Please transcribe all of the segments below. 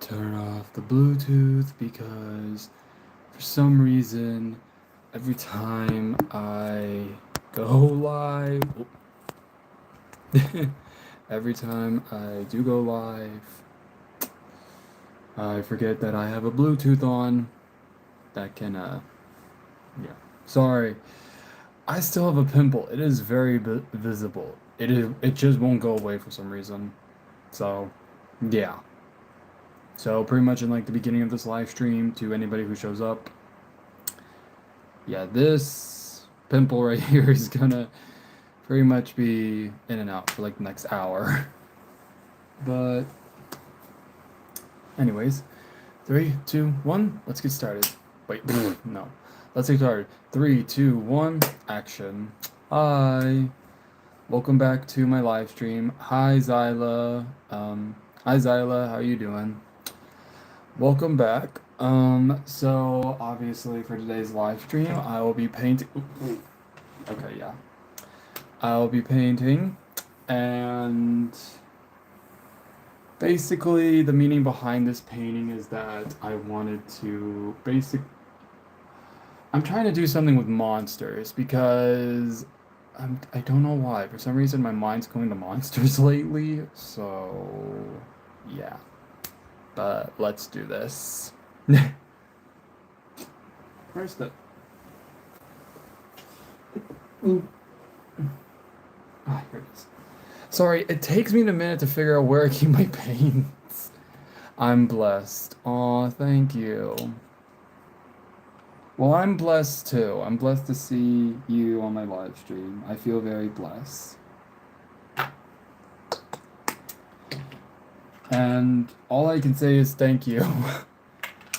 turn off the Bluetooth because for some reason, every time I go live, every time I do go live, I forget that I have a Bluetooth on that can, yeah. Sorry. I still have a pimple. It is very visible. It just won't go away for some reason. So, yeah. So pretty much in like the beginning of this live stream to anybody who shows up, yeah, this pimple right here is gonna pretty much be in and out for like the next hour. But anyways, three, two, one, let's get started. Wait, no. Let's get started. Three, two, one, action. Hi. Welcome back to my live stream. Hi Zyla. Hi Zyla, how you doing? Welcome back. So obviously for today's live stream, I will be painting. Okay, yeah. I'll be painting, and basically the meaning behind this painting is that I wanted to I'm trying to do something with monsters because I don't know why. For some reason, my mind's going to monsters lately. So, yeah. But let's do this. Where's the? Ooh. Ah, here it is. Sorry, it takes me a minute to figure out where I keep my paints. I'm blessed. Aw, thank you. Well, I'm blessed too. I'm blessed to see you on my live stream. I feel very blessed. And all I can say is thank you.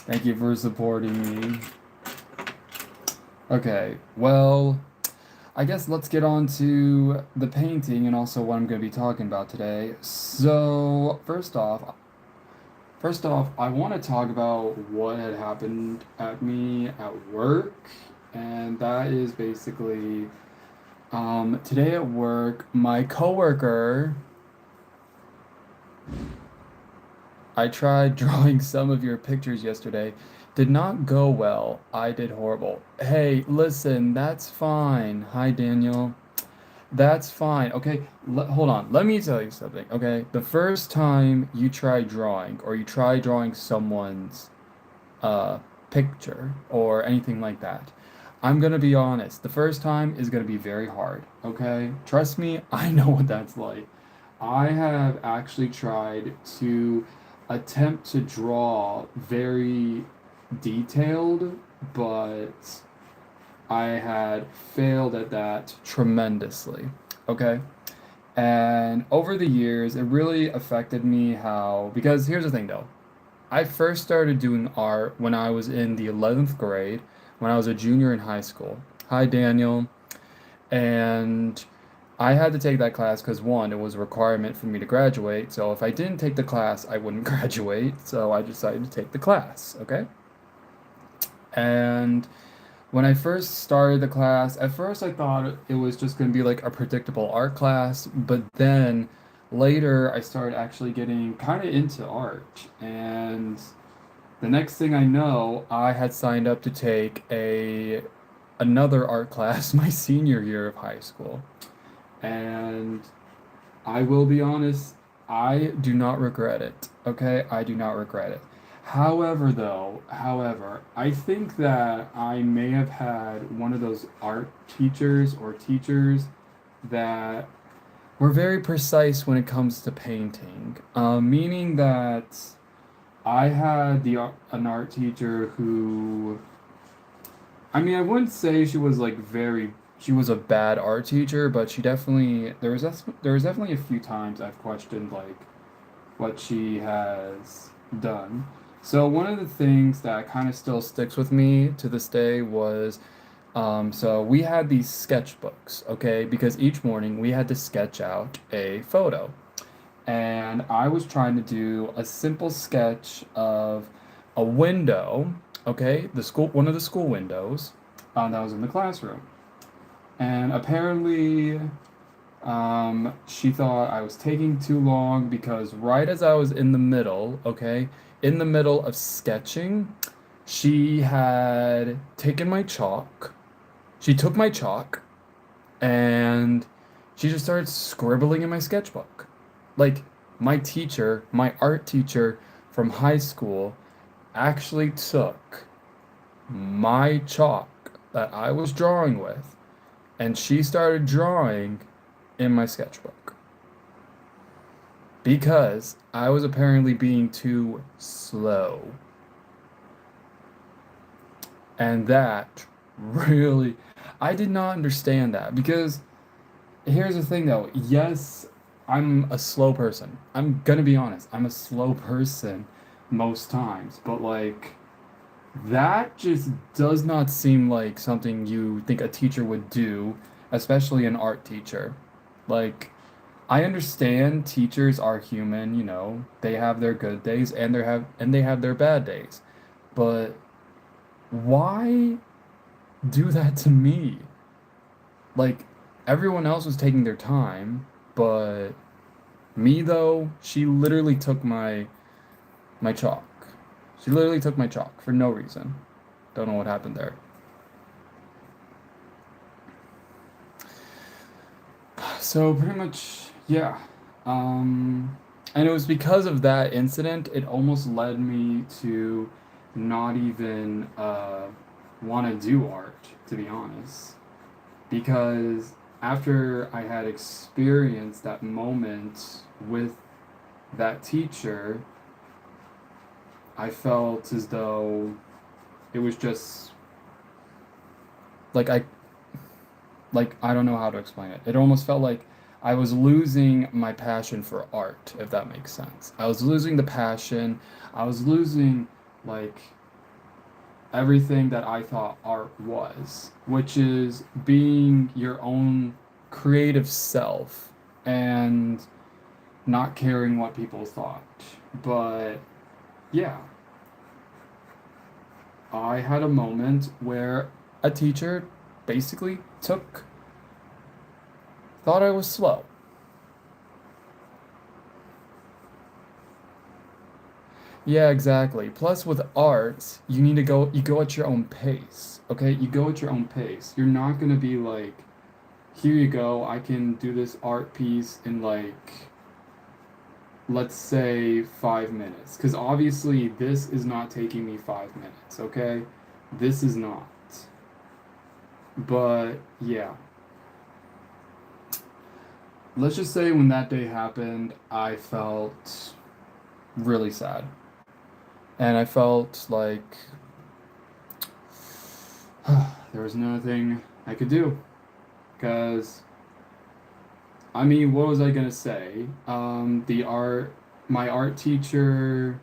Thank you for supporting me. Okay, well, I guess let's get on to the painting and also what I'm going to be talking about today. So, first off, I want to talk about what had happened at me at work, and that is basically today at work, my coworker, I tried drawing some of your pictures yesterday. Did not go well. I did horrible. Hey, listen, that's fine. Hi, Daniel. That's fine. Okay, hold on. Let me tell you something. Okay, the first time you try drawing or you try drawing someone's uh picture or anything like that, I'm gonna be honest. The first time is gonna be very hard. Okay, trust me. I know what that's like. I have actually tried to attempt to draw very detailed, but I had failed at that tremendously. Okay. And over the years, it really affected me because here's the thing though. I first started doing art when I was in the 11th grade, when I was a junior in high school. Hi, Daniel. And I had to take that class because one, it was a requirement for me to graduate. So if I didn't take the class, I wouldn't graduate. So I decided to take the class. Okay. And when I first started the class, at first I thought it was just going to be like a predictable art class, but then later I started actually getting kind of into art. And the next thing I know, I had signed up to take a another art class my senior year of high school. And I will be honest, I do not regret it. Okay? I do not regret it. However, I think that I may have had one of those art teachers or teachers that were very precise when it comes to painting. Meaning that I had an art teacher who, I mean, I wouldn't say she was like she was a bad art teacher, but there was definitely a few times I've questioned like what she has done. So one of the things that kind of still sticks with me to this day was so we had these sketchbooks, okay? Because each morning we had to sketch out a photo. And I was trying to do a simple sketch of a window, okay? One of the school windows that was in the classroom. And apparently She thought I was taking too long because right as I was in the middle, okay, in the middle of sketching, she had taken my chalk. She took my chalk and she just started scribbling in my sketchbook. Like, my teacher, my art teacher from high school, actually took my chalk that I was drawing with and she started drawing in my sketchbook because I was apparently being too slow. And that really, I did not understand that because here's the thing though. Yes, I'm a slow person. I'm gonna be honest. I'm a slow person most times, but like that just does not seem like something you think a teacher would do, especially an art teacher. Like, I understand teachers are human, you know, they have their good days and they have their bad days. But why do that to me? Like, everyone else was taking their time, but me though, she literally took my chalk. She literally took my chalk for no reason. Don't know what happened there. So pretty much, yeah. And it was because of that incident, it almost led me to not even want to do art, to be honest. Because after I had experienced that moment with that teacher, I felt as though it was just like I don't know how to explain it. It almost felt like I was losing my passion for art, if that makes sense. I was losing the passion. I was losing like everything that I thought art was, which is being your own creative self and not caring what people thought. But yeah, I had a moment where a teacher basically thought I was slow. Yeah, exactly. Plus with art, you go at your own pace. Okay? You go at your own pace. You're not going to be like, here you go, I can do this art piece in like let's say 5 minutes. Cuz obviously this is not taking me 5 minutes, okay? This is not. But yeah, let's just say when that day happened, I felt really sad. And I felt like there was nothing I could do. Because, I mean, what was I gonna say? My art teacher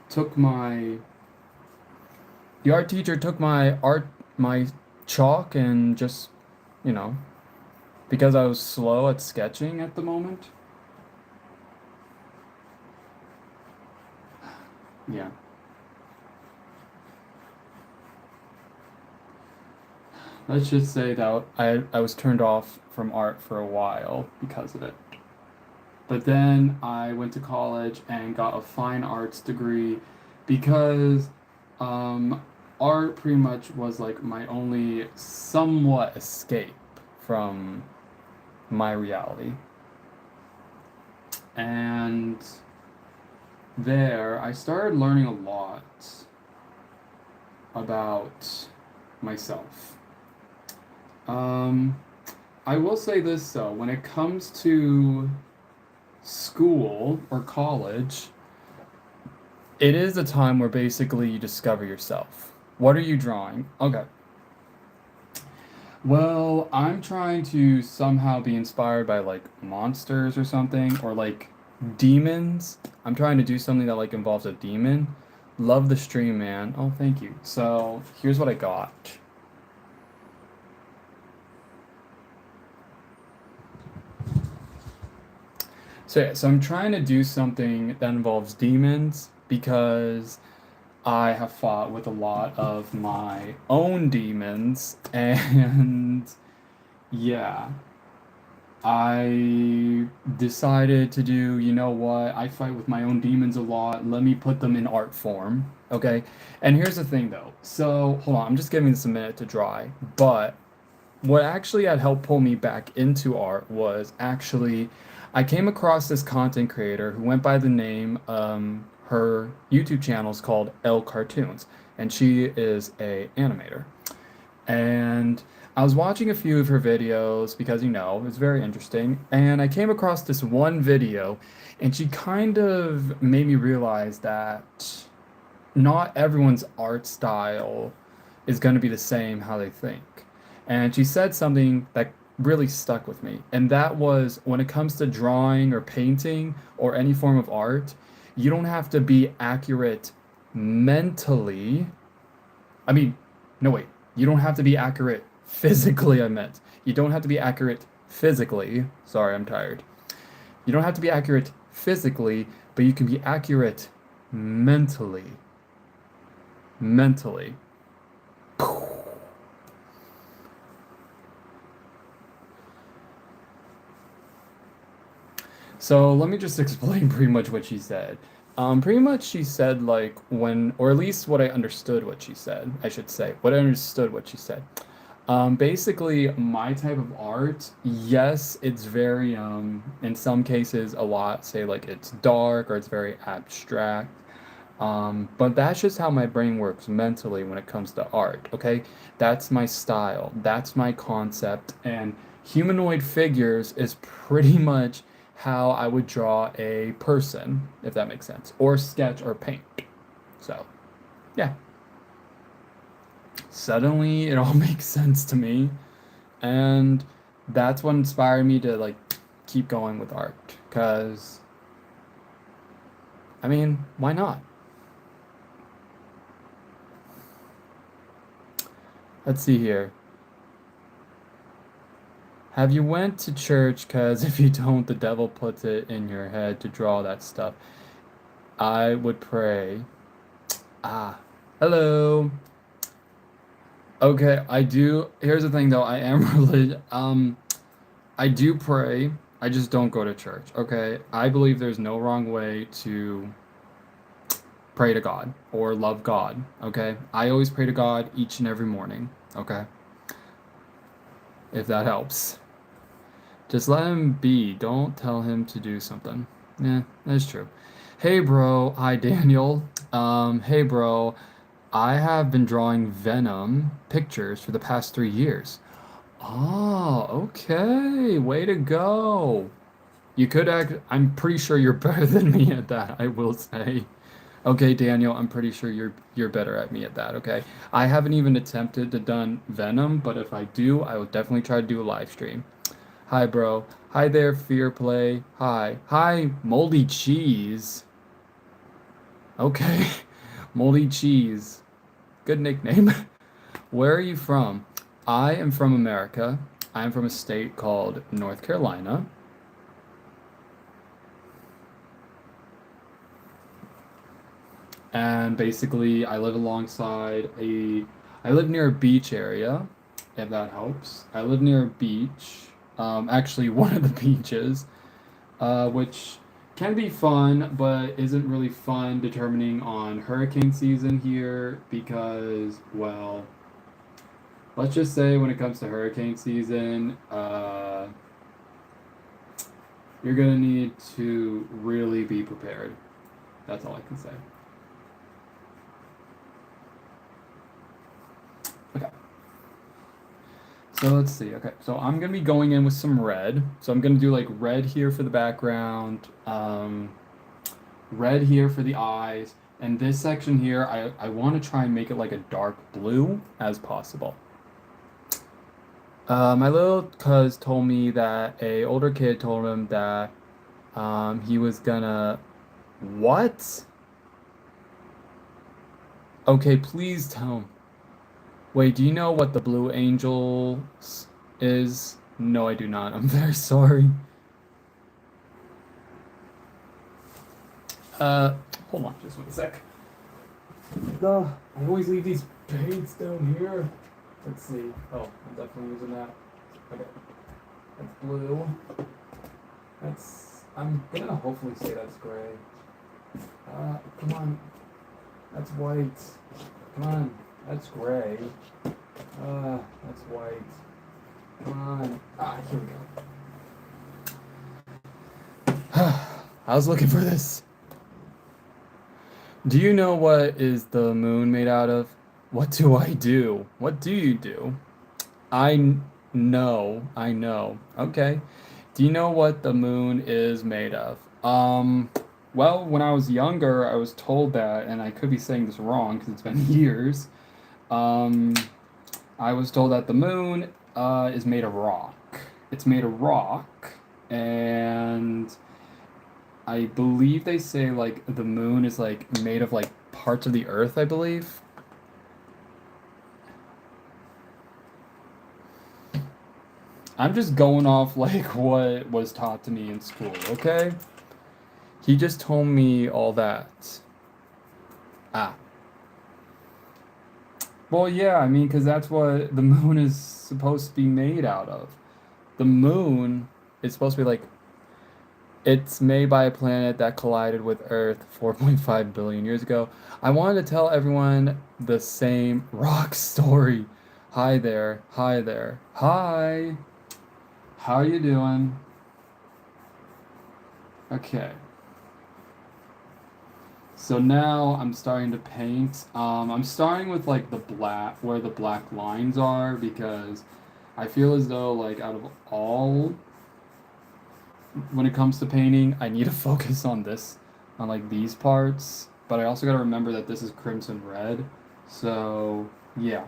took the art teacher took my chalk and just, you know, because I was slow at sketching at the moment. Yeah. Let's just say that I was turned off from art for a while because of it. But then I went to college and got a fine arts degree because um, art pretty much was like my only somewhat escape from my reality. And there I started learning a lot about myself. Um, I will say this though, when it comes to school or college, it is a time where basically you discover yourself. What are you drawing? Okay. Well, I'm trying to somehow be inspired by like monsters or something or like demons. I'm trying to do something that like involves a demon. Love the stream, man. Oh, thank you. So, here's what I got. So yeah, so I'm trying to do something that involves demons because I have fought with a lot of my own demons and yeah. I decided to do, you know what? I fight with my own demons a lot. Let me put them in art form. Okay. And here's the thing though. So, hold on. I'm just giving this a minute to dry. But what actually had helped pull me back into art was actually I came across this content creator who went by the name, her YouTube channel is called L Cartoons, and she is a animator. And I was watching a few of her videos because, it was very interesting. And I came across this one video, and she kind of made me realize that not everyone's art style is going to be the same how they think. And she said something that really stuck with me. And that was when it comes to drawing or painting or any form of art, you don't have to be accurate mentally. I mean, no, wait. You don't have to be accurate physically, I meant. You don't have to be accurate physically. Sorry, I'm tired. You don't have to be accurate physically, but you can be accurate mentally. Mentally. So let me just explain pretty much what she said. Pretty much she said like when, or at least what I understood what she said, I should say, what I understood what she said. Basically, my type of art, yes, it's very, in some cases, a lot say like it's dark or it's very abstract. But that's just how my brain works mentally when it comes to art, okay? That's my style, that's my concept, and humanoid figures is pretty much how I would draw a person, if that makes sense, or sketch or paint. So, yeah, suddenly it all makes sense to me, and that's what inspired me to like keep going with art, because I mean, why not? Let's see here. Have you went to church? Cause if you don't, the devil puts it in your head to draw that stuff. I would pray. Ah, hello. Okay, I do. Here's the thing though, I am religious. I do pray. I just don't go to church. Okay, I believe there's no wrong way to pray to God or love God. Okay, I always pray to God each and every morning. Okay, if that helps. Just let him be. Don't tell him to do something. Yeah, that's true. Hey, bro. Hi, Daniel. Hey, bro. I have been drawing Venom pictures for the past 3 years. Oh, okay. Way to go. You could act. I'm pretty sure you're better than me at that, I will say. Okay, Daniel, I'm pretty sure you're better at me at that, okay? I haven't even attempted to done Venom, but if I do, I will definitely try to do a live stream. Hi, bro. Hi there, Fear Play. Hi. Hi, Moldy Cheese. Okay. Moldy Cheese. Good nickname. Where are you from? I am from America. I'm from a state called North Carolina. And basically, I live alongside a. I live near a beach area, if that helps. I live near a beach. Actually, one of the beaches. Which can be fun, but isn't really fun determining on hurricane season here because, well, let's just say when it comes to hurricane season, you're gonna need to really be prepared. That's all I can say. Okay, so let's see. Okay, so I'm gonna be going in with some red. So I'm gonna do like red here for the background. Red here for the eyes, and this section here, I want to try and make it like a dark blue as possible. My little cuz told me that a older kid told him that he was gonna. What? Okay, please tell him. Wait, do you know what the Blue Angels is? No, I do not. I'm very sorry. Uh, Hold on just one sec. Duh, I always leave these paints down here. Let's see. Oh, I'm definitely using that. Okay. That's blue. I'm gonna hopefully say that's gray. Come on. That's white. Come on. That's gray. That's white. Come on. Here we go. I was looking for this. Do you know what is the moon made out of? What do I do? What do you do? I know. Okay. Do you know what the moon is made of? Well, when I was younger, I was told that, and I could be saying this wrong because it's been years. Um, I was told that the moon is made of rock. It's made of rock, and I believe they say like the moon is like made of like parts of the earth, I believe. I'm just going off like what was taught to me in school, okay? He just told me all that. Ah. Well, yeah, I mean, because that's what the moon is supposed to be made out of. The moon is supposed to be like, it's made by a planet that collided with Earth 4.5 billion years ago. I wanted to tell everyone the same rock story. Hi there. Hi there. Hi. How you doing? Okay. So now I'm starting to paint. I'm starting with like the black, where the black lines are, because I feel as though like out of all, when it comes to painting, I need to focus on this, on like these parts. But I also got to remember that this is crimson red. So yeah.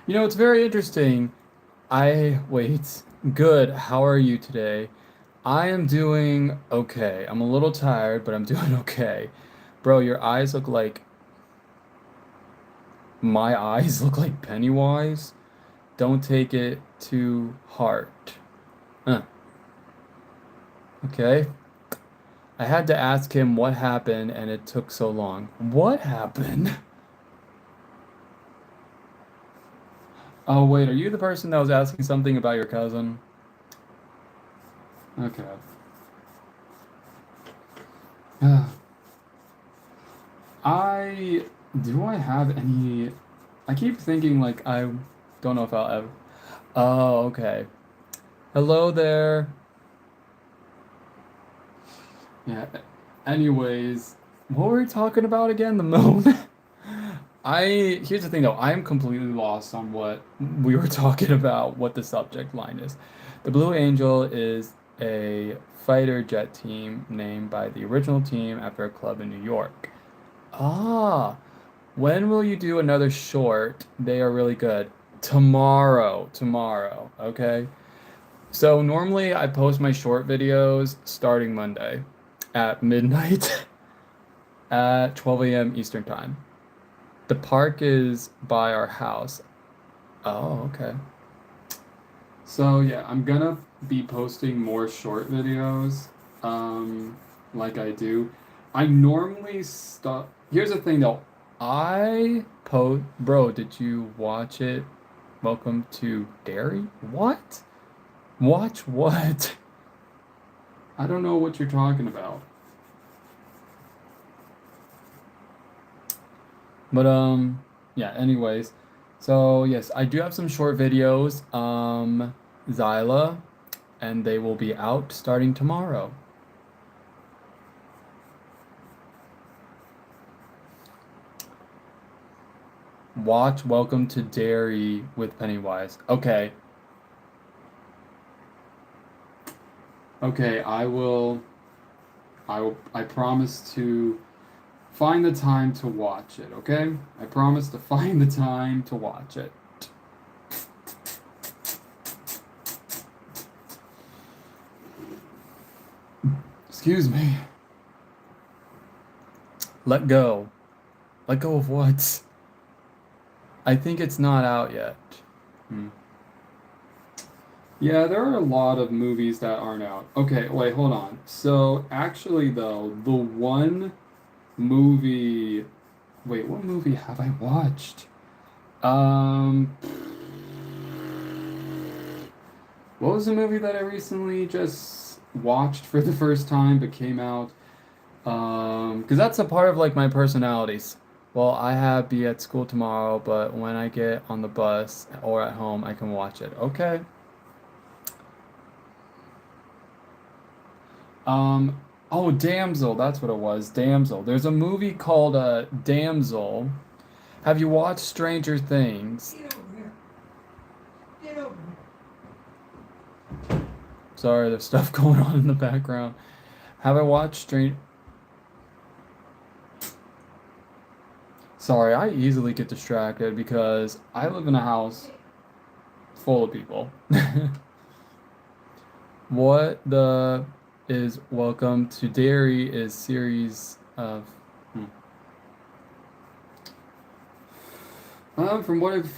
You know, it's very interesting. Wait. Good. How are you today? I am doing okay. I'm a little tired, but I'm doing okay. Bro, your eyes look like my eyes look like Pennywise. Don't take it to heart. Huh. Okay. I had to ask him what happened and it took so long. What happened? Oh, wait, are you the person that was asking something about your cousin? Okay. I do I have any I keep thinking like I don't know if I'll ever. Oh, okay. Hello there. Yeah. Anyways, what were we talking about again? The moon. Here's the thing though, I am completely lost on what we were talking about, what the subject line is. The Blue Angel is a fighter jet team named by the original team after a club in New York. Ah, when will you do another short? They are really good. Tomorrow, okay? So normally I post my short videos starting Monday at midnight at 12 a.m. Eastern Time. The park is by our house. Oh, okay. So yeah, I'm gonna be posting more short videos, um, like I do. I normally stop. Here's the thing though. Bro, did you watch it? Welcome to Derry? What? Watch what? I don't know what you're talking about. But yeah, anyways. So yes, I do have some short videos, Zyla, and they will be out starting tomorrow. Watch Welcome to Derry with Pennywise. Okay. Okay, I promise to find the time to watch it, okay? I promise to find the time to watch it. Excuse me. Let go. Let go of what? I think it's not out yet. Hmm. Yeah, there are a lot of movies that aren't out. Okay, wait, hold on. So, actually, though, the one movie. Wait, what movie have I watched? Um, what was the movie that I recently just watched for the first time but came out? Because that's a part of like my personalities. Well, I have be at school tomorrow, but when I get on the bus or at home, I can watch it. Okay. Um, oh, Damsel, that's what it was. Damsel. There's a movie called Damsel. Have you watched Stranger Things? Get over here. Get over here. Sorry, there's stuff going on in the background. Have I watched Stranger? Sorry, I easily get distracted because I live in a house full of people. What the is Welcome to Dairy is series of from what I've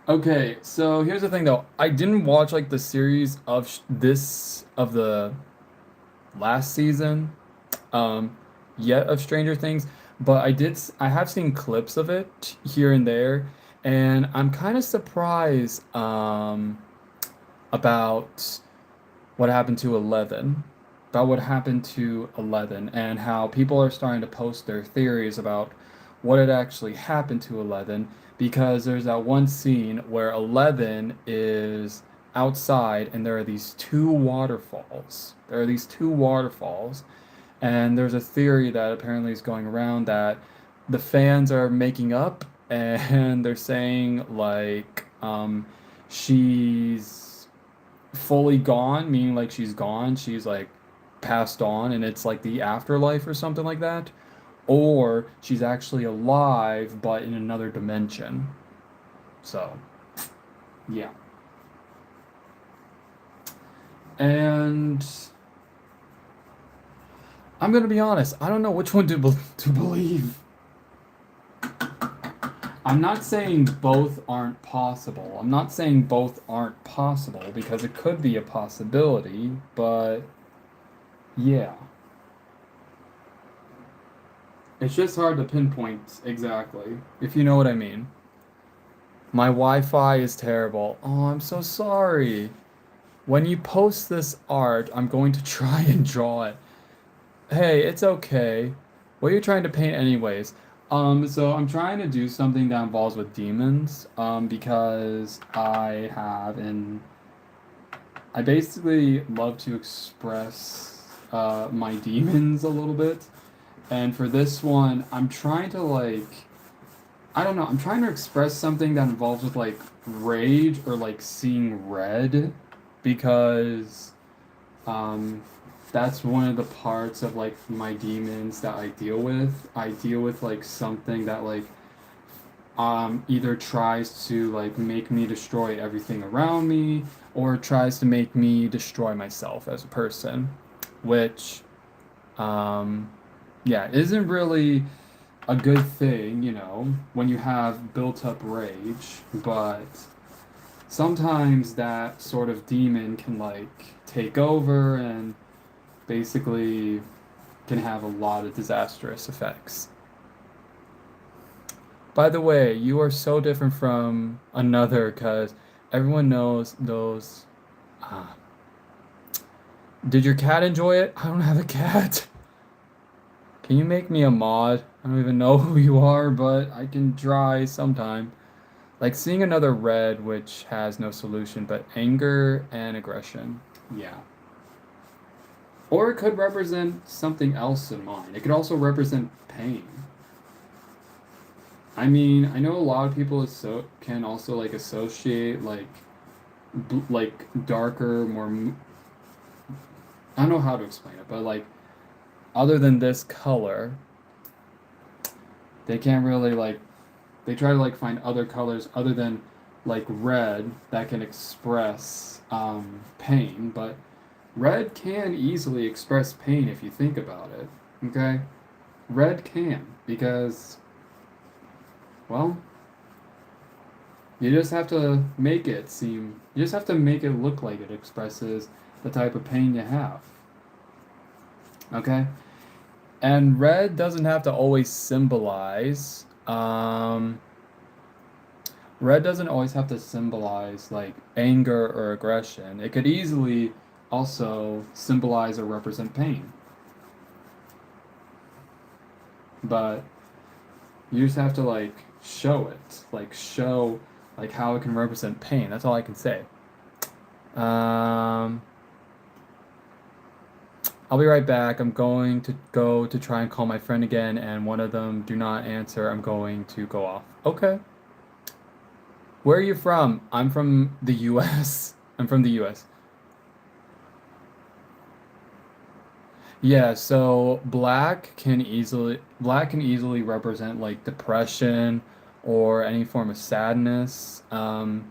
Okay, so here's the thing though. I didn't watch like the series of this of the last season um yet of Stranger Things, but I have seen clips of it here and there, and I'm kind of surprised about what happened to 11, about what happened to 11, and how people are starting to post their theories about what had actually happened to 11, because there's that one scene where 11 is outside and there are these two waterfalls. There are these two waterfalls, and there's a theory that apparently is going around that the fans are making up and they're saying like she's fully gone, meaning like she's gone, she's like passed on, and it's like the afterlife or something like that, or she's actually alive but in another dimension. So, yeah. And I'm gonna be honest, I don't know which one to believe. I'm not saying both aren't possible. I'm not saying both aren't possible because it could be a possibility, but yeah. It's just hard to pinpoint exactly, if you know what I mean. My Wi-Fi is terrible. Oh, I'm so sorry. When you post this art, I'm going to try and draw it. Hey, it's okay. What are you trying to paint anyways? So I'm trying to do something that involves with demons, because I basically love to express my demons a little bit. And for this one, I'm trying to like, I don't know, I'm trying to express something that involves with like rage or like seeing red, because um, that's one of the parts of like my demons that I deal with. I deal with like something that like either tries to like make me destroy everything around me or tries to make me destroy myself as a person, which um yeah, isn't really a good thing, when you have built up rage, but sometimes that sort of demon can like take over and basically can have a lot of disastrous effects. By the way, you are so different from another because everyone knows those. Ah. Did your cat enjoy it? I don't have a cat. Can you make me a mod? I don't even know who you are, but I can try sometime. Like seeing another red which has no solution but anger and aggression. Yeah. Or it could represent something else in mind. It could also represent pain. I mean, I know a lot of people can also like associate like like darker, more I don't know how to explain it, but like other than this color, they can't really like they try to like find other colors other than like red that can express pain, but red can easily express pain if you think about it. Okay? Red can because well, you just have to make it look like it expresses the type of pain you have. Okay? And red doesn't have to always symbolize. Red doesn't always have to symbolize like anger or aggression. It could easily also symbolize or represent pain. But you just have to like show it, like show like how it can represent pain. That's all I can say. Um, I'll be right back. I'm going to go to try and call my friend again, and one of them do not answer. I'm going to go off. Okay. Where are you from? I'm from the US. I'm from the US. Yeah, so black can easily represent like depression or any form of sadness. And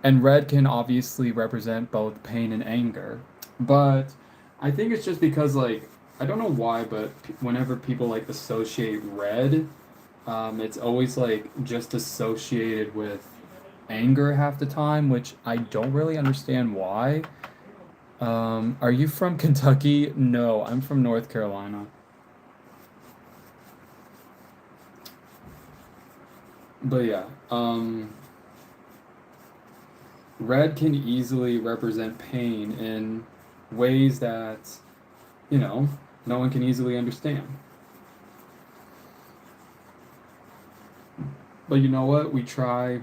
red can obviously represent both pain and anger. But I think it's just because like I don't know why, but whenever people like associate red, it's always like just associated with anger half the time, which I don't really understand why. Are you from Kentucky? No, I'm from North Carolina. But yeah, red can easily represent pain in ways that, you know, no one can easily understand. But you know what? We try.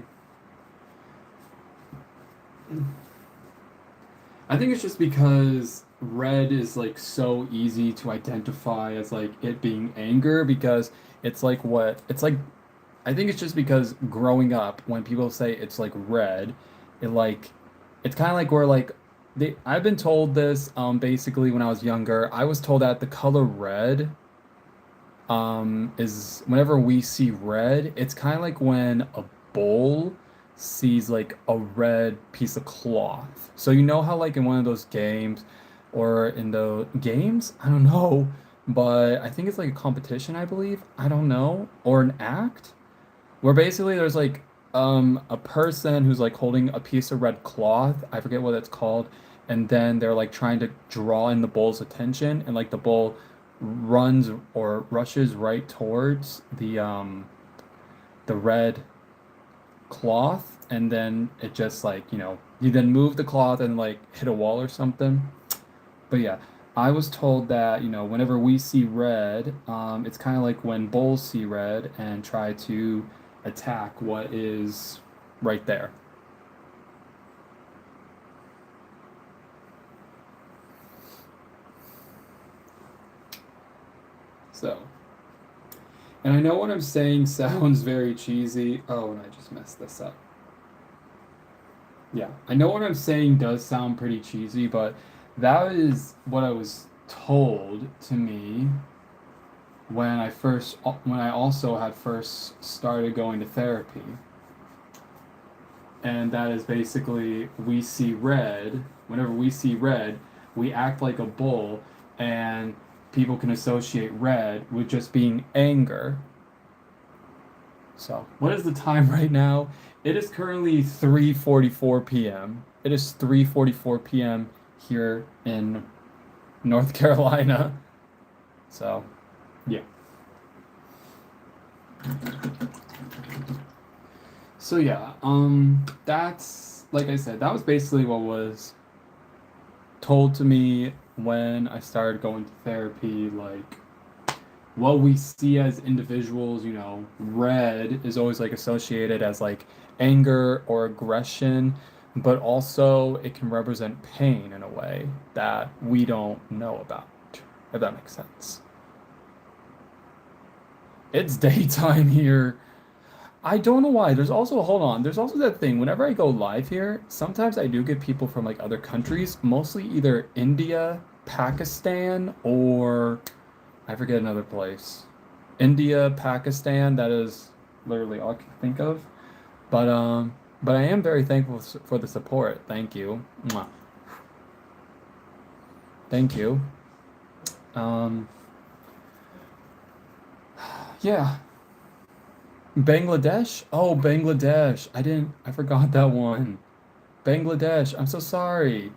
I think it's just because red is like so easy to identify as like it being anger because it's like I think it's just because growing up when people say it's like red, it like it's kind of like where like I've been told this basically when I was younger. I was told that the color red is whenever we see red, it's kind of like when a bull sees like a red piece of cloth. So you know how like in one of those games or in the games, I don't know, but I think it's like a competition, I believe. I don't know, or an act where basically there's like a person who's like holding a piece of red cloth. I forget what it's called. And then they're like trying to draw in the bull's attention and like the bull runs or rushes right towards the red cloth and then it just like, you then move the cloth and like hit a wall or something. But yeah, I was told that, whenever we see red, it's kind of like when bulls see red and try to attack what is right there. So, and I know what I'm saying sounds very cheesy. Oh, and I just messed this up. Yeah, I know what I'm saying does sound pretty cheesy, but that is what I was told to me when I also had first started going to therapy. And that is basically whenever we see red, we act like a bull, and people can associate red with just being anger. So, what is the time right now? It is currently 3:44 p.m. It is 3:44 p.m. here in North Carolina. So, yeah. So yeah, that's like I said, that was basically what was told to me when I started going to therapy. Like what we see as individuals, red is always like associated as like anger or aggression, but also it can represent pain in a way that we don't know about, if that makes sense. It's daytime here. I don't know why. Hold on, there's also that thing. Whenever I go live here, sometimes I do get people from like other countries, mostly either India, Pakistan, or I forget another place. India, Pakistan, that is literally all I can think of. But I am very thankful for the support. Thank you. Mwah. Thank you. Um, yeah. Bangladesh? Oh, Bangladesh. I forgot that one. Bangladesh. I'm so sorry.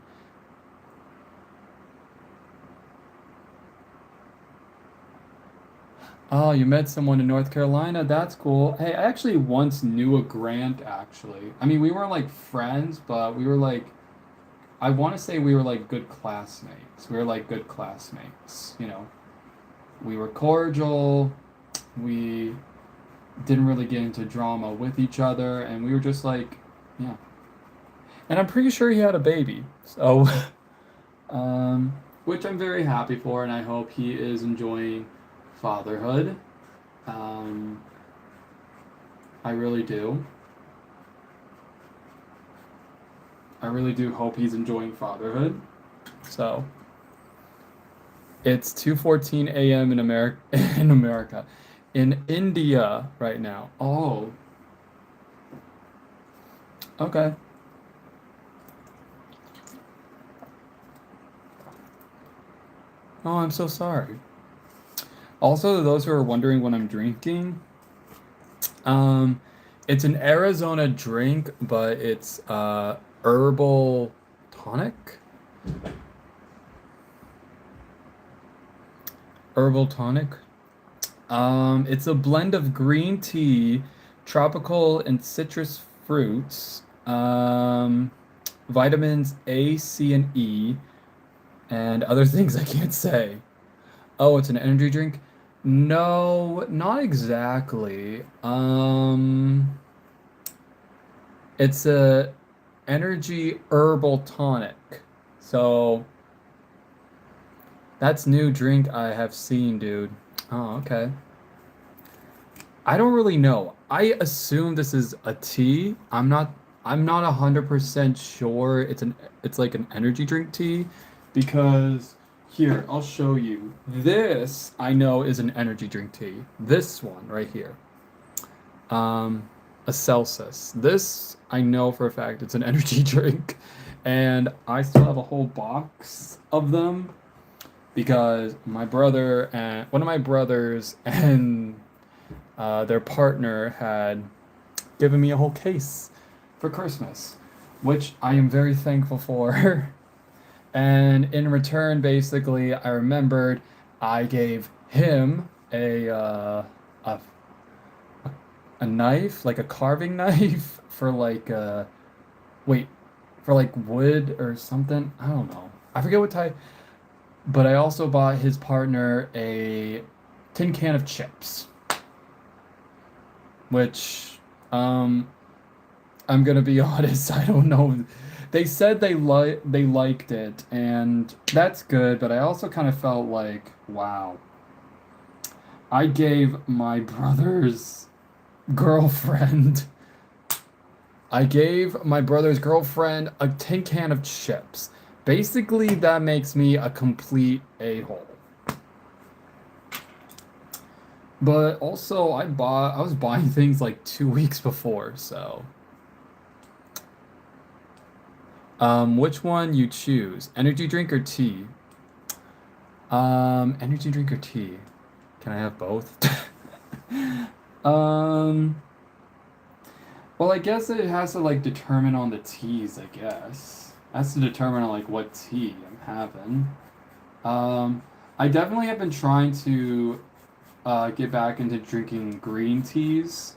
Oh, you met someone in North Carolina. That's cool. Hey, I actually once knew a Grant, actually. I mean, we weren't like friends, but we were like, I want to say we were like good classmates. We were like good classmates, you know. We were cordial. We didn't really get into drama with each other, and we were just like, yeah. And I'm pretty sure he had a baby. So, um, which I'm very happy for, and I hope he is enjoying fatherhood. Um, I really do. I really do hope he's enjoying fatherhood. So, it's 2:14 a.m. in America in America. In India right now. Oh, okay. Oh, I'm so sorry. Also, those who are wondering what I'm drinking, um, it's an Arizona drink, but it's herbal tonic. Herbal tonic. It's a blend of green tea, tropical and citrus fruits, vitamins A, C, and E, and other things I can't say. Oh, it's an energy drink? No, not exactly. It's a energy herbal tonic. So that's new drink I have seen, dude. Oh, okay. I don't really know. I assume this is a tea. I'm not 100% sure it's like an energy drink tea because here, I'll show you. This I know is an energy drink tea. This one right here. Um a Celsius. This I know for a fact it's an energy drink. And I still have a whole box of them because my brother and one of my brothers and their partner had given me a whole case for Christmas, which I am very thankful for. And in return, basically, I remembered I gave him a knife, like a carving knife for like wait for like wood or something. I don't know. I forget what type. But I also bought his partner a tin can of chips, which um I'm gonna be honest, I don't know. They said they liked it, and that's good, but I also kind of felt like, wow, I gave my brother's girlfriend I gave my brother's girlfriend a tin can of chips. Basically, that makes me a complete a-hole. But also, I was buying things like 2 weeks before, so. Which one you choose? Energy drink or tea? Energy drink or tea? Can I have both? Um, well, I guess it has to like determine on the teas, I guess. It has to determine on like what tea I'm having. Um, I definitely have been trying to get back into drinking green teas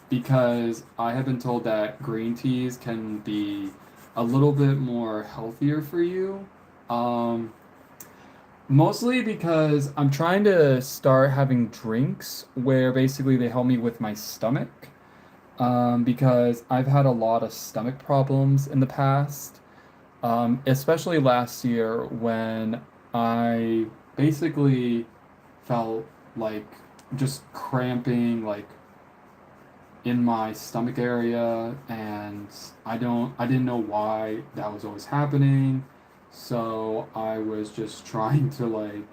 because I have been told that green teas can be a little bit more healthier for you. Um, Mostly because I'm trying to start having drinks where basically they help me with my stomach. Because I've had a lot of stomach problems in the past, especially last year when I basically felt like just cramping like in my stomach area, and I didn't know why that was always happening. So I was just trying to like,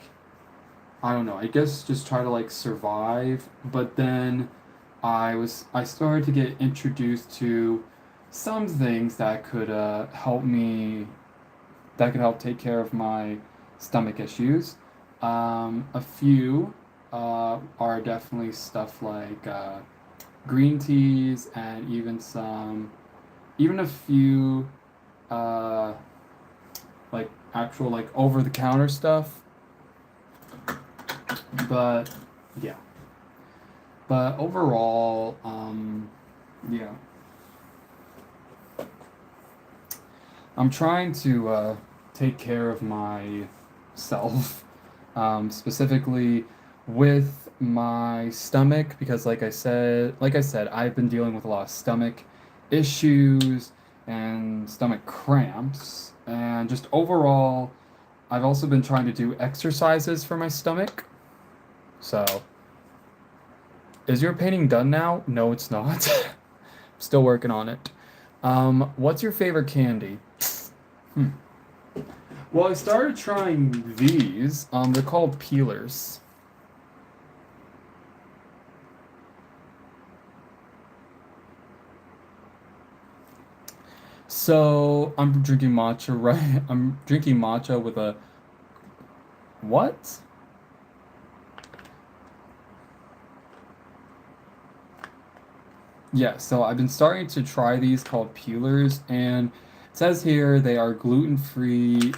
I don't know, I guess just try to like survive. But then I started to get introduced to some things that could help me, that could help take care of my stomach issues. A few are definitely stuff like green teas, and even a few uh, like actual like over the counter stuff. But yeah. But overall, yeah, I'm trying to take care of myself, specifically with my stomach because, like I said, I've been dealing with a lot of stomach issues and stomach cramps, and just overall, I've also been trying to do exercises for my stomach. So, is your painting done now? No, it's not. Still working on it. What's your favorite candy? Hmm. Well, I started trying these. They're called peelers. So I'm drinking matcha, right? I'm drinking matcha with a what? Yeah, so I've been starting to try these called peelers, and it says here they are gluten-free,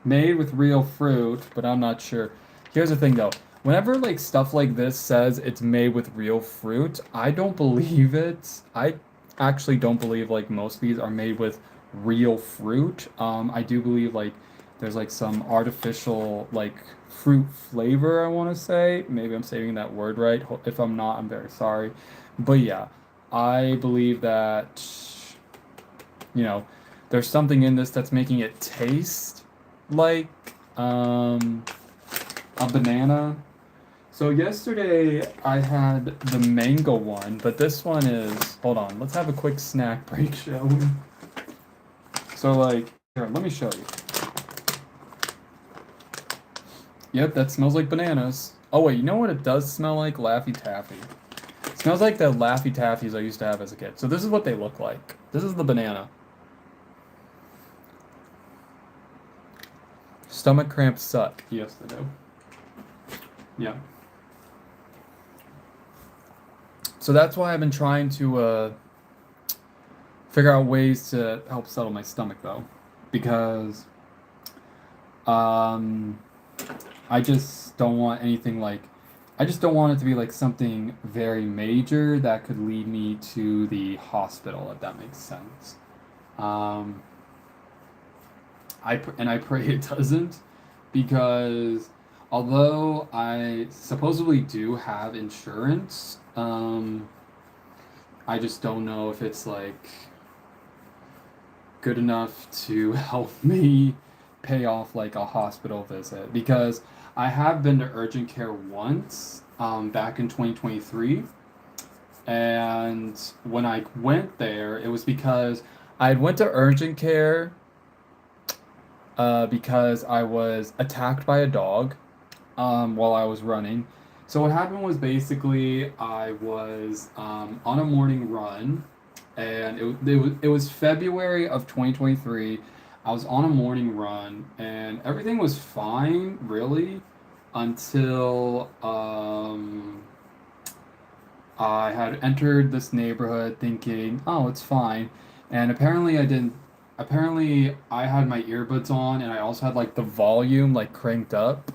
made with real fruit, but I'm not sure. Here's the thing though. Whenever like stuff like this says it's made with real fruit, I don't believe it. I actually don't believe like most of these are made with real fruit. I do believe like there's like some artificial like fruit flavor, I want to say. Maybe I'm saying that word right. If I'm not, I'm very sorry. But yeah, I believe that, you know, there's something in this that's making it taste like um, a banana. So yesterday I had the mango one, but this one is, hold on, let's have a quick snack break, shall we? So like, here, let me show you. Yep, that smells like bananas. Oh wait, you know what it does smell like? Laffy Taffy. It smells like the Laffy Taffies I used to have as a kid. So this is what they look like. This is the banana. Stomach cramps suck. Yes, they do. Yeah. So that's why I've been trying to figure out ways to help settle my stomach though, because um, I just don't want anything like. I just don't want it to be like something very major that could lead me to the hospital, if that makes sense. Um, I pray it doesn't, because although I supposedly do have insurance, I just don't know if it's like good enough to help me pay off like a hospital visit, because I have been to urgent care once, back in 2023, and when I went there, it was because I had went to urgent care because I was attacked by a dog while I was running. So what happened was basically I was on a morning run, and it was February of 2023. I was on a morning run, and everything was fine, really, until I had entered this neighborhood thinking, oh, it's fine. And apparently I didn't. Apparently I had my earbuds on, and I also had like the volume like cranked up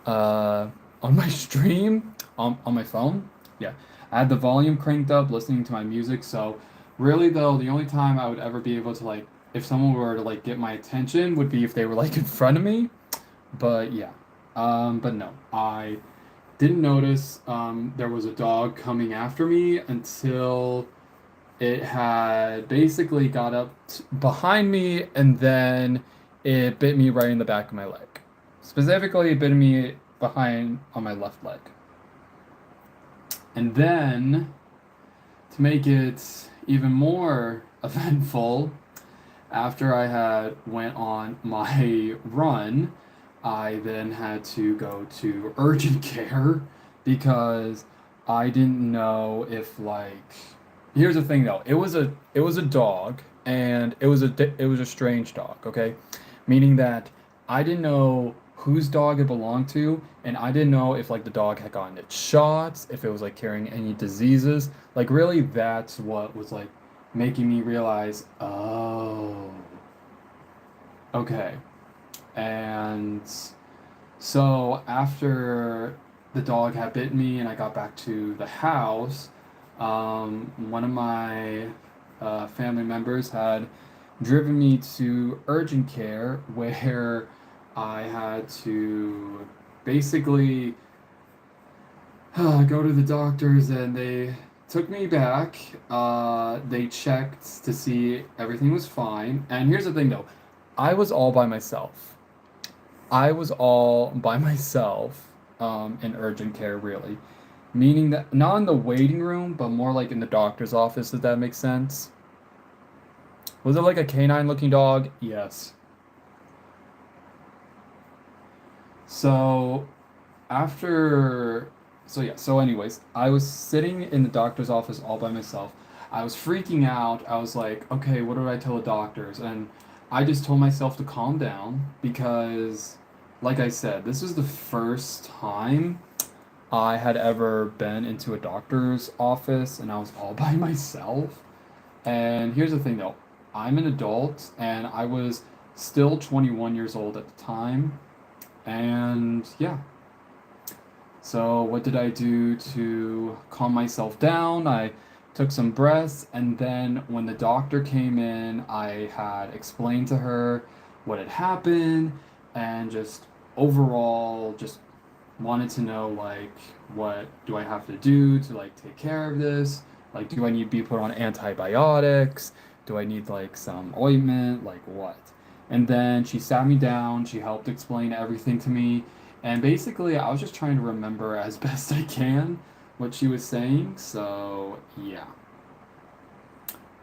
uh, on my stream on my phone. Yeah, I had the volume cranked up, listening to my music. So really though, the only time I would ever be able to like, if someone were to like get my attention, would be if they were like in front of me. But yeah, but no, I didn't notice there was a dog coming after me until it had basically got up behind me, and then it bit me right in the back of my leg. Specifically, it bit me behind on my left leg. And then, to make it even more eventful, after I had went on my run, I then had to go to urgent care because I didn't know if like, here's the thing though. It was a dog, and it was a strange dog, okay? Meaning that I didn't know whose dog it belonged to, and I didn't know if like the dog had gotten its shots, if it was like carrying any diseases. Like really that's what was like making me realize, oh, okay. And so after the dog had bitten me and I got back to the house, one of my family members had driven me to urgent care where I had to basically go to the doctors and they took me back. They checked to see everything was fine. And here's the thing though, I was all by myself. I was all by myself in urgent care, really. Meaning that not in the waiting room, but more like in the doctor's office, if that makes sense. Was it like a canine looking dog? Yes. So after so anyways, I was sitting in the doctor's office all by myself. I was freaking out. I was like, okay, what do I tell the doctors? And I just told myself to calm down because like I said, this was the first time I had ever been into a doctor's office and I was all by myself. And here's the thing though, I'm an adult and I was still 21 years old at the time. And yeah, so what did I do to calm myself down? I took some breaths, and then when the doctor came in, I had explained to her what had happened and just overall just wanted to know like what do I have to do to like take care of this? Like do I need to be put on antibiotics? Do I need like some ointment? Like what? And then she sat me down, she helped explain everything to me, and basically I was just trying to remember as best I can what she was saying. So, yeah.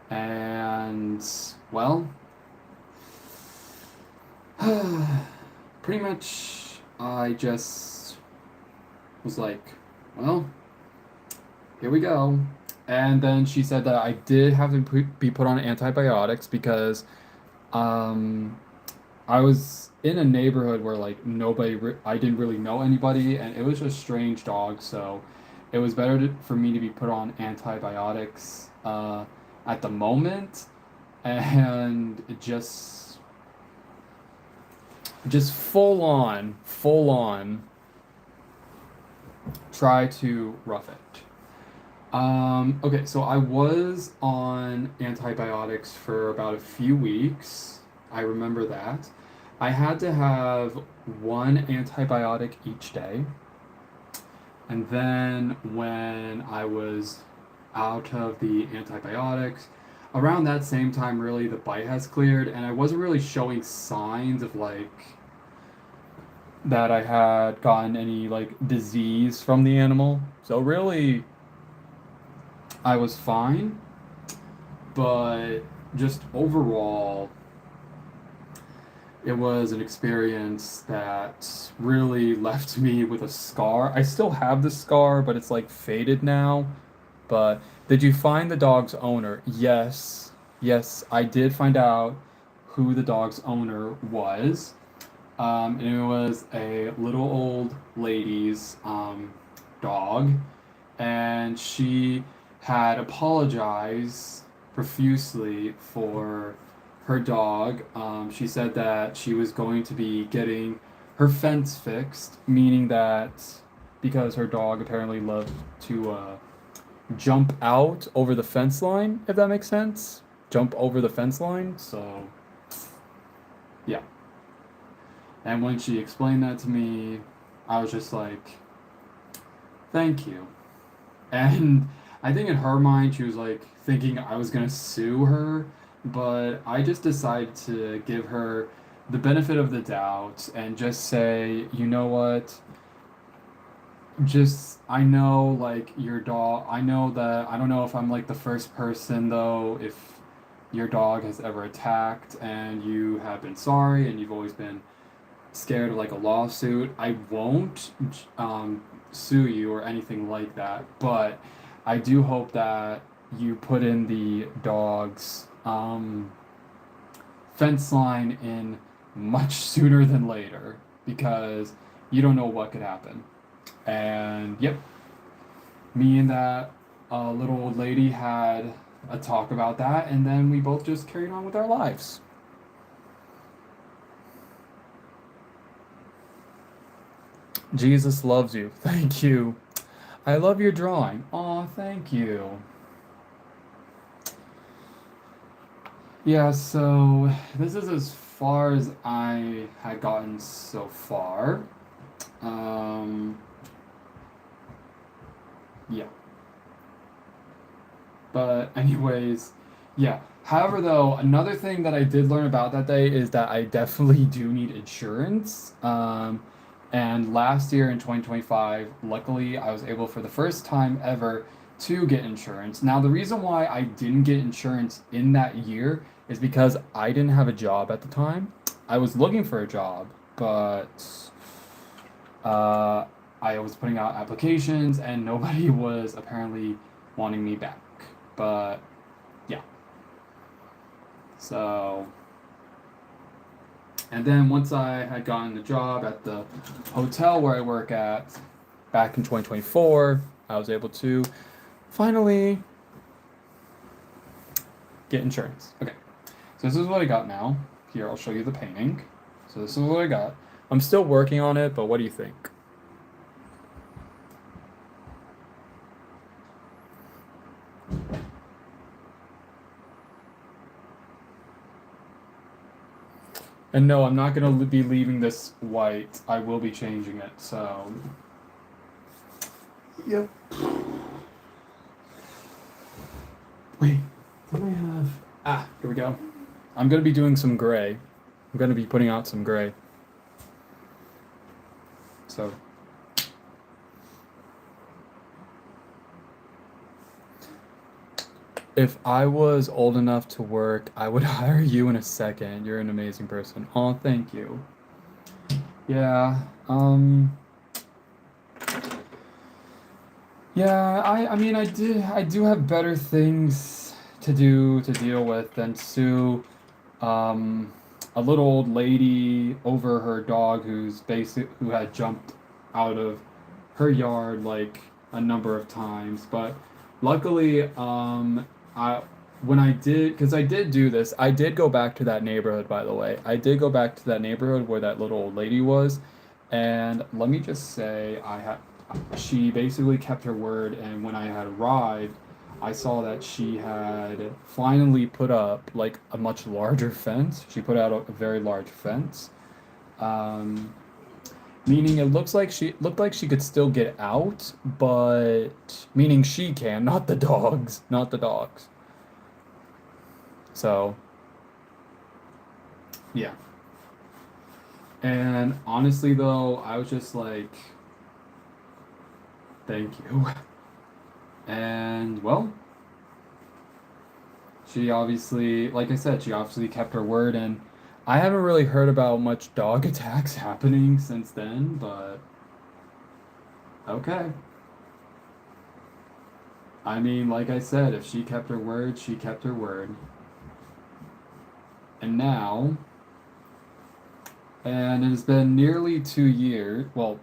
And well, pretty much I just was like, well, here we go. And then she said that I did have to be put on antibiotics because um, I was in a neighborhood where like I didn't really know anybody, and it was a strange dog, so it was better for me to be put on antibiotics at the moment, and just full on try to rough it. Okay, so I was on antibiotics for about a few weeks. I remember that. I had to have one antibiotic each day. And then when I was out of the antibiotics, around that same time, really, the bite has cleared, and I wasn't really showing signs of like that I had gotten any like disease from the animal. So really, I was fine, but just overall, it was an experience that really left me with a scar. I still have the scar, but it's like faded now. But did you find the dog's owner? Yes. Yes, I did find out who the dog's owner was. And it was a little old lady's dog, and she had apologized profusely for her dog. She said that she was going to be getting her fence fixed, meaning that because her dog apparently loved to jump out over the fence line, if that makes sense. Jump over the fence line. So, yeah. And when she explained that to me, I was just like, thank you. And I think in her mind, she was like thinking I was gonna sue her, but I just decided to give her the benefit of the doubt and just say, you know what? Just, I know like your dog, I know that, I don't know if I'm like the first person though, if your dog has ever attacked and you have been sorry and you've always been scared of like a lawsuit. I won't sue you or anything like that, but I do hope that you put in the dog's fence line in much sooner than later because you don't know what could happen. And yep, me and that little old lady had a talk about that, and then we both just carried on with our lives. Jesus loves you. Thank you. I love your drawing. Aw, thank you. Yeah, so this is as far as I had gotten so far. Um, yeah. But anyways, yeah. However, though, another thing that I did learn about that day is that I definitely do need insurance. And last year in 2025, luckily, I was able for the first time ever to get insurance. Now, the reason why I didn't get insurance in that year is because I didn't have a job at the time. I was looking for a job, but uh, I was putting out applications and nobody was apparently wanting me back. But yeah, so and then once I had gotten the job at the hotel where I work at back in 2024, I was able to finally get insurance. Okay, so this is what I got now. Here, I'll show you the painting. So this is what I got. I'm still working on it, but what do you think? And no, I'm not gonna be leaving this white. I will be changing it. So, yep. Wait, what do I have? Ah, here we go. I'm gonna be doing some gray. I'm gonna be putting out some gray. So, if I was old enough to work, I would hire you in a second. You're an amazing person. Oh, thank you. Yeah, yeah, I mean I do have better things to do to deal with than sue um a little old lady over her dog who had jumped out of her yard like a number of times. But luckily, I when I did, because I did do this, I did go back to that neighborhood, by the way. I did go back to that neighborhood where that little old lady was, and let me just say, she basically kept her word, and when I had arrived, I saw that she had finally put up like a much larger fence. She put out a very large fence. Um, Meaning it looked like she could still get out, but meaning she can, not the dogs, not the dogs. So, yeah. And honestly though, I was just like, thank you. And well, she obviously, like I said, she obviously kept her word, and I haven't really heard about much dog attacks happening since then, but okay. I mean, like I said, if she kept her word, she kept her word. And now, and it has been nearly 2 years. Well,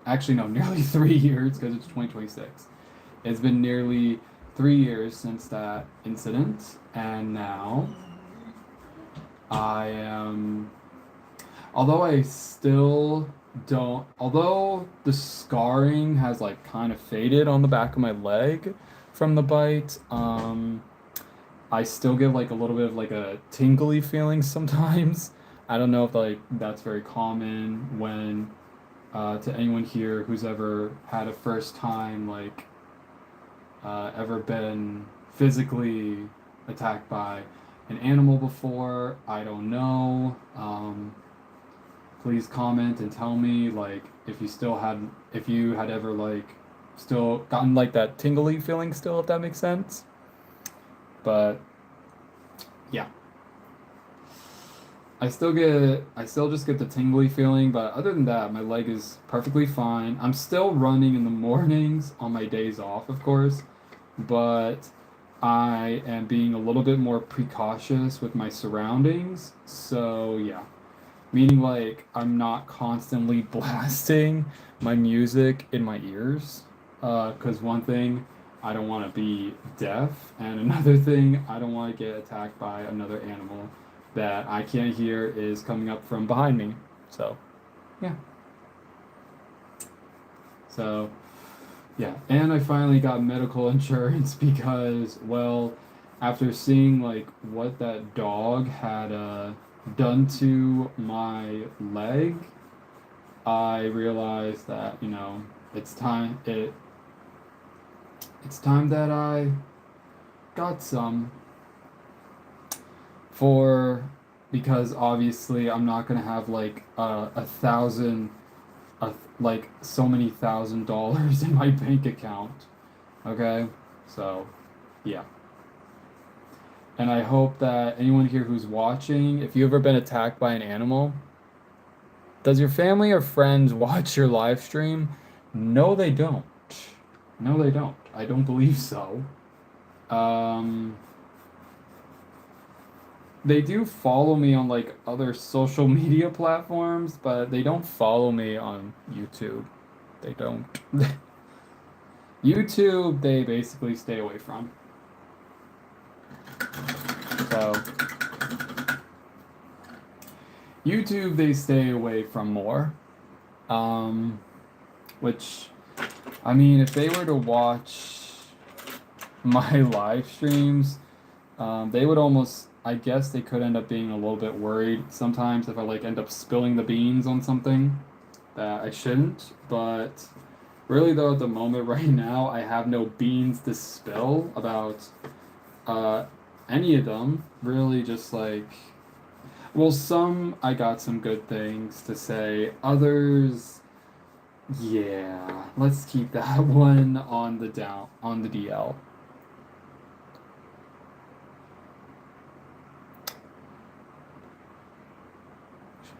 actually, no, nearly 3 years because it's 2026. It's been nearly 3 years since that incident, and now I am. Although I still don't. Although the scarring has like kind of faded on the back of my leg from the bite, I still get like a little bit of like a tingly feeling sometimes. I don't know if like that's very common when to anyone here who's ever had a first time like ever been physically attacked by an animal before. I don't know. Please comment and tell me like if you had ever like still gotten like that tingly feeling still, if that makes sense. But yeah. I still just get the tingly feeling, but other than that, my leg is perfectly fine. I'm still running in the mornings on my days off, of course, but I am being a little bit more precautious with my surroundings. So, yeah. Meaning like I'm not constantly blasting my music in my ears. 'Cause one thing, I don't want to be deaf, and another thing, I don't want to get attacked by another animal that I can't hear is coming up from behind me. So, yeah. So, yeah. And I finally got medical insurance because, well, after seeing like what that dog had done to my leg, I realized that, it's time it's time that I got some for because obviously I'm not gonna have like a thousand like so many $1,000 in my bank account. Okay? So, yeah. And I hope that anyone here who's watching, if you've ever been attacked by an animal, does your family or friends watch your live stream? No, they don't. No, they don't. I don't believe so. Um, they do follow me on like other social media platforms, but they don't follow me on YouTube. They don't. YouTube, they basically stay away from. So, YouTube, they stay away from more. Um, which, I mean, if they were to watch my live streams, they would almost, I guess they could end up being a little bit worried sometimes if I like end up spilling the beans on something that I shouldn't. But really, though, at the moment right now, I have no beans to spill about uh, any of them. Really, just like, well, some I got some good things to say. Others, yeah, let's keep that one on the DL.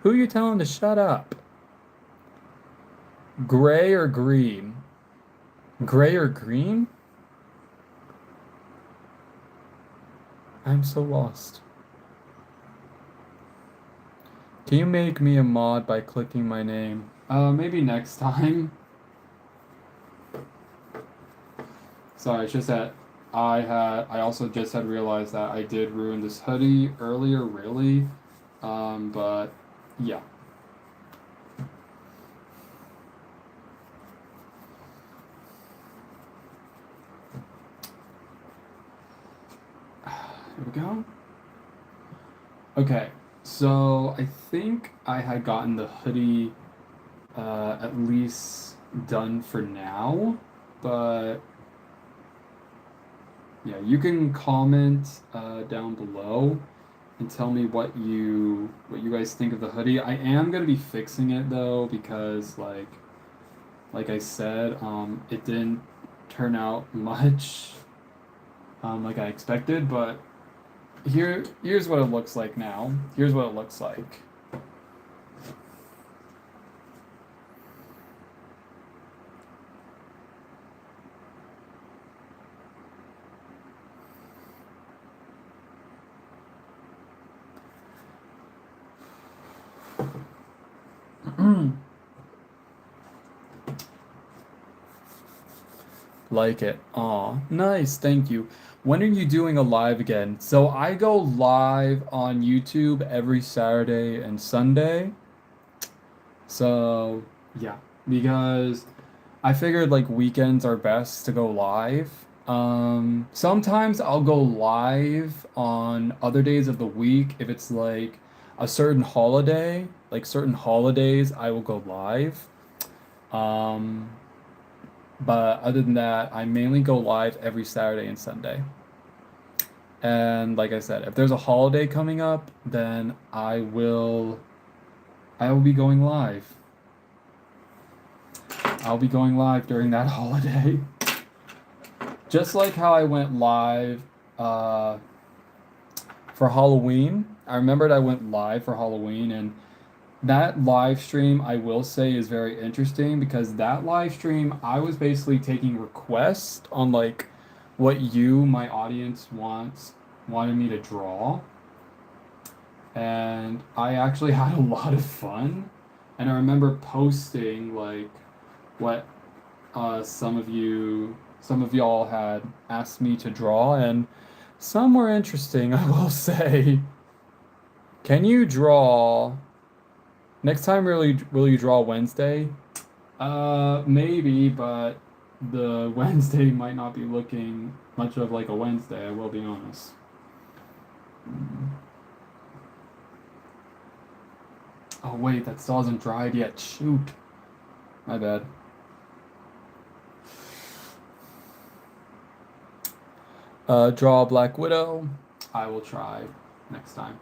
Who are you telling to shut up? Gray or green? Gray or green? I'm so lost. Can you make me a mod by clicking my name? Maybe next time. Sorry, it's just that I also just had realized that I did ruin this hoodie earlier, really. But yeah. Here we go. Okay, so I think I had gotten the hoodie at least done for now, but yeah, you can comment down below and tell me what you guys think of the hoodie. I am gonna be fixing it though because like I said, it didn't turn out much like I expected, but here's what it looks like now. Here's what it looks like. Like it. Aw, nice, thank you. When are you doing a live again? So I go live on YouTube every Saturday and Sunday. So yeah, because I figured like weekends are best to go live. Sometimes I'll go live on other days of the week if it's like a certain holiday, like certain holidays I will go live. Um, but other than that, I mainly go live every Saturday and Sunday. And like I said, if there's a holiday coming up, then I will be going live. I'll be going live during that holiday. Just like how I went live for Halloween. I remembered I went live for Halloween, and that live stream, I will say, is very interesting because that live stream, I was basically taking requests on like what you, my audience, wanted me to draw. And I actually had a lot of fun. And I remember posting like what some of y'all had asked me to draw, and some were interesting, I will say. Can you draw next time? Really, will you draw Wednesday? Maybe, but the Wednesday might not be looking much of like a Wednesday, I will be honest. Oh wait, that still hasn't dried yet. Shoot. My bad. Draw a Black Widow. I will try next time.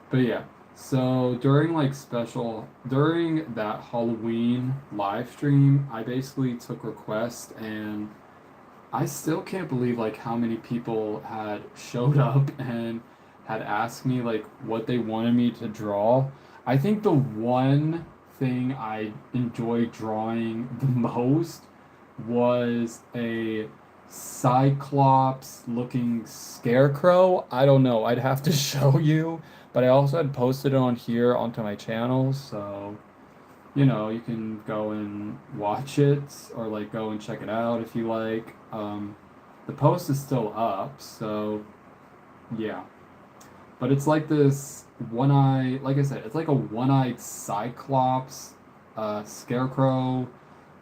But yeah, so during that Halloween live stream, I basically took requests and I still can't believe like how many people had showed up and had asked me like what they wanted me to draw. I think the one thing I enjoyed drawing the most was a Cyclops looking scarecrow. I don't know. I'd have to show you, but I also had posted it on here onto my channel, so you can go and watch it or like go and check it out if you like. The post is still up, so yeah. But it's like this one eye, like I said, it's like a one-eyed Cyclops, scarecrow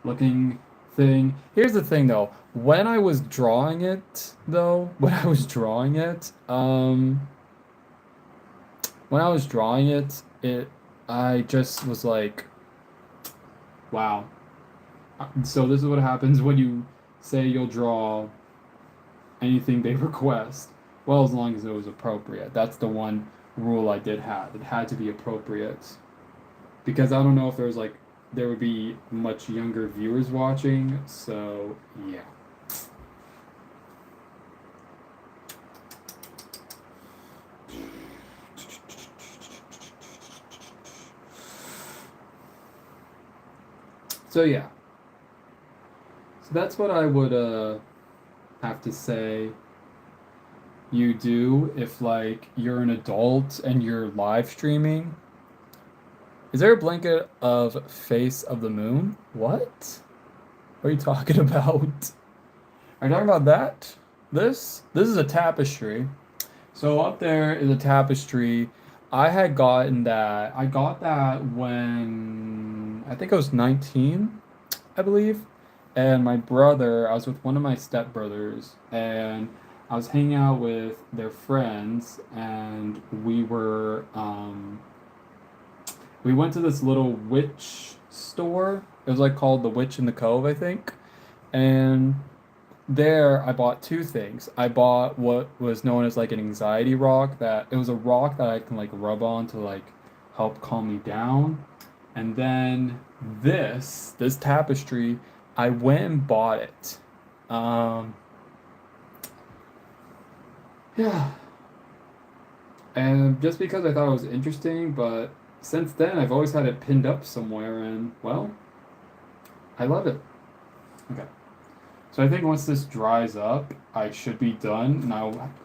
looking thing. Here's the thing though, when I was drawing it, though, when I was drawing it, I just was like, wow. So this is what happens when you say you'll draw anything they request. Well, as long as it was appropriate. That's the one rule I did have. It had to be appropriate. Because I don't know if there would be much younger viewers watching, so yeah. So yeah. So that's what I would have to say you do if like you're an adult and you're live streaming. Is there a blanket of Face of the Moon? What? What are you talking about? Are you talking about that? This is a tapestry. So up there is a tapestry. I had gotten that. I got that when I think I was 19, I believe. And my brother, I was with one of my stepbrothers, and I was hanging out with their friends, and we went to this little witch store. It was like called the Witch in the Cove, I think. And there I bought two things. I bought what was known as like an anxiety rock, that it was a rock that I can like rub on to like help calm me down. And then this tapestry, I went and bought it. Um, yeah. And just because I thought it was interesting, but since then I've always had it pinned up somewhere and well, I love it. Okay. So I think once this dries up, I should be done, and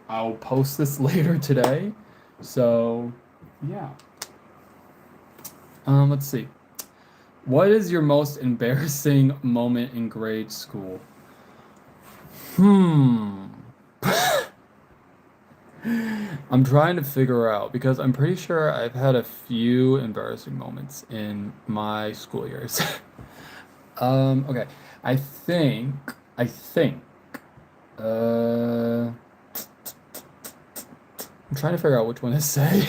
I'll post this later today. So, yeah. Let's see. What is your most embarrassing moment in grade school? Hmm. I'm trying to figure out because I'm pretty sure I've had a few embarrassing moments in my school years. Okay. I think, I think, I'm trying to figure out which one to say.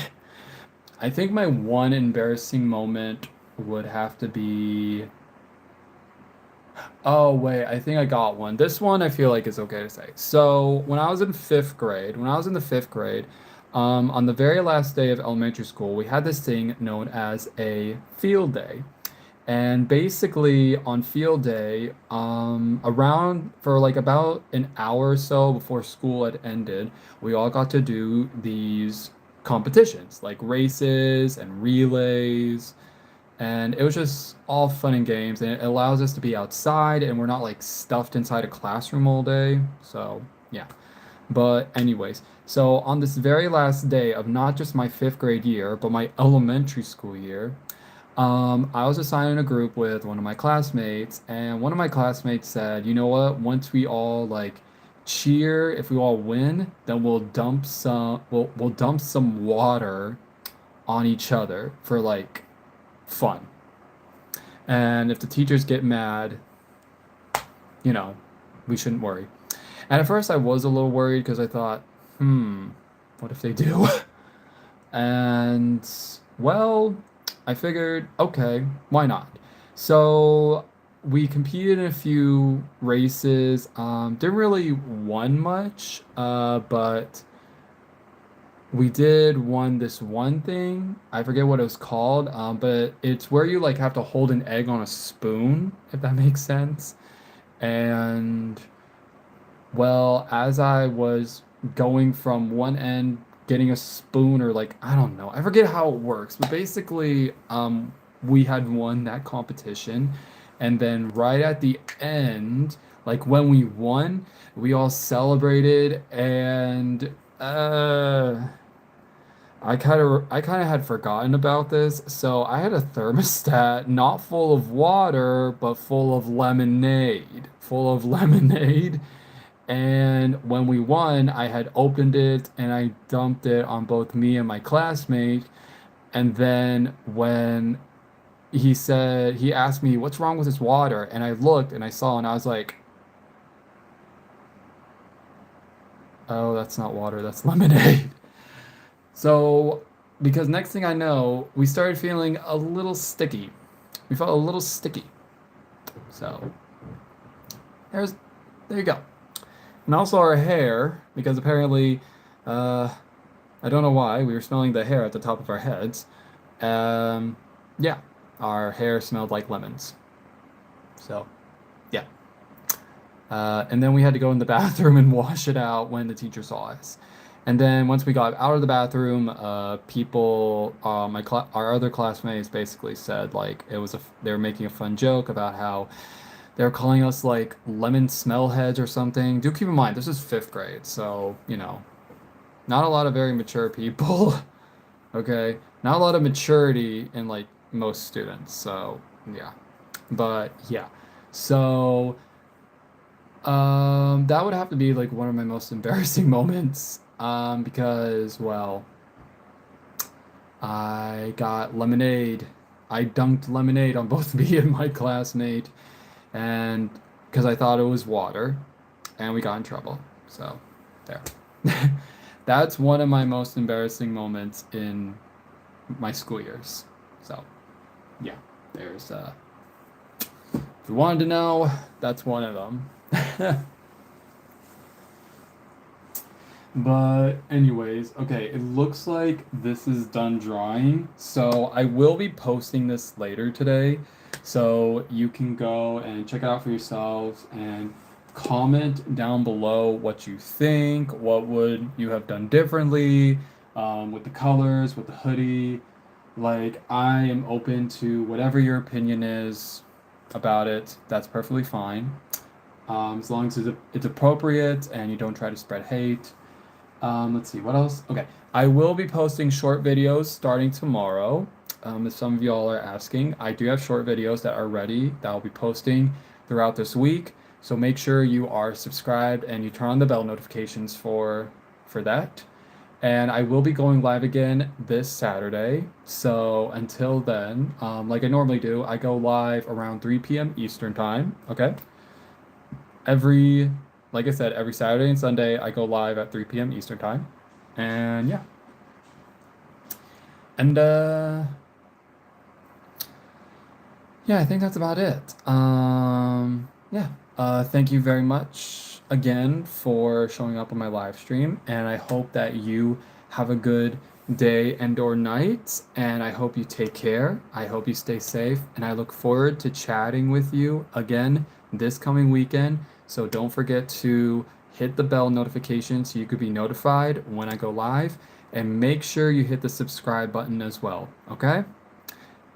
I think my one embarrassing moment would have to be. Oh, wait, I think I got one. This one I feel like is okay to say. So, when I was in the fifth grade, on the very last day of elementary school, we had this thing known as a field day. And basically, on field day, around for like about an hour or so before school had ended, we all got to do these competitions, like races and relays. And it was just all fun and games, and it allows us to be outside, and we're not like stuffed inside a classroom all day. So, yeah. But, anyways, so on this very last day of not just my fifth grade year, but my elementary school year, I was assigned in a group with one of my classmates, and one of my classmates said, "You know what? Once we all like cheer, if we all win, then we'll dump some water on each other for like fun." And if the teachers get mad, you know, we shouldn't worry. And at first I was a little worried because I thought, what if they do? And well, I figured, okay, why not? So we competed in a few races. Didn't really won much, but we did won this one thing. I forget what it was called, but it's where you like have to hold an egg on a spoon, if that makes sense. And well, as I was going from one end, getting a spoon or like I don't know, I forget how it works, but basically, we had won that competition, and then right at the end, like when we won, we all celebrated, and I kind of had forgotten about this, so I had a thermostat not full of water, but full of lemonade, full of lemonade. And when we won, I had opened it and I dumped it on both me and my classmate. And then when he asked me, "What's wrong with this water?" And I looked and I saw and I was like, "Oh, that's not water, that's lemonade." So, because next thing I know, we started feeling a little sticky. We felt a little sticky. So, there's there you go. And also our hair, because apparently, uh, I don't know why, we were smelling the hair at the top of our heads. Um, yeah, our hair smelled like lemons. So, yeah. And then we had to go in the bathroom and wash it out when the teacher saw us. And then once we got out of the bathroom, our other classmates basically said like they were making a fun joke about how they were calling us like lemon smell heads or something. Do keep in mind this is fifth grade, so not a lot of very mature people. Okay, not a lot of maturity in like most students. So yeah, but yeah, so that would have to be like one of my most embarrassing moments. Because well, I got lemonade. I dunked lemonade on both me and my classmate, and because I thought it was water, and we got in trouble. So there. That's one of my most embarrassing moments in my school years. So yeah, there's if you wanted to know, that's one of them. But anyways, okay, it looks like this is done drawing. So I will be posting this later today. So you can go and check it out for yourselves and comment down below what you think. What would you have done differently with the colors, with the hoodie? Like, I am open to whatever your opinion is about it. That's perfectly fine. As long as it's appropriate and you don't try to spread hate. Let's see, what else? Okay, I will be posting short videos starting tomorrow. If some of y'all are asking, I do have short videos that are ready that I'll be posting throughout this week. So make sure you are subscribed and you turn on the bell notifications for that. And I will be going live again this Saturday. So until then, like I normally do, I go live around 3 p.m. Eastern time. Okay. Like I said, every Saturday and Sunday, I go live at 3 p.m. Eastern time. And yeah. And yeah, I think that's about it. Yeah. Thank you very much again for showing up on my live stream, and I hope that you have a good day and or night, and I hope you take care. I hope you stay safe, and I look forward to chatting with you again this coming weekend. So don't forget to hit the bell notification so you could be notified when I go live, and make sure you hit the subscribe button as well, okay?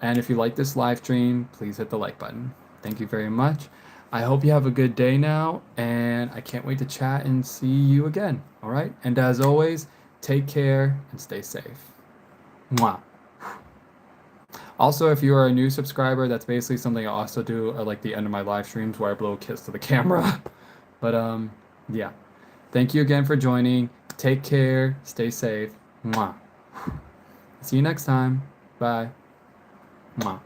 And if you like this live stream, please hit the like button. Thank you very much. I hope you have a good day now, and I can't wait to chat and see you again, all right? And as always, take care and stay safe. Mwah. Also, if you are a new subscriber, that's basically something I also do at like the end of my live streams where I blow a kiss to the camera. But yeah. Thank you again for joining. Take care, stay safe. Mwah. See you next time. Bye. Mwah.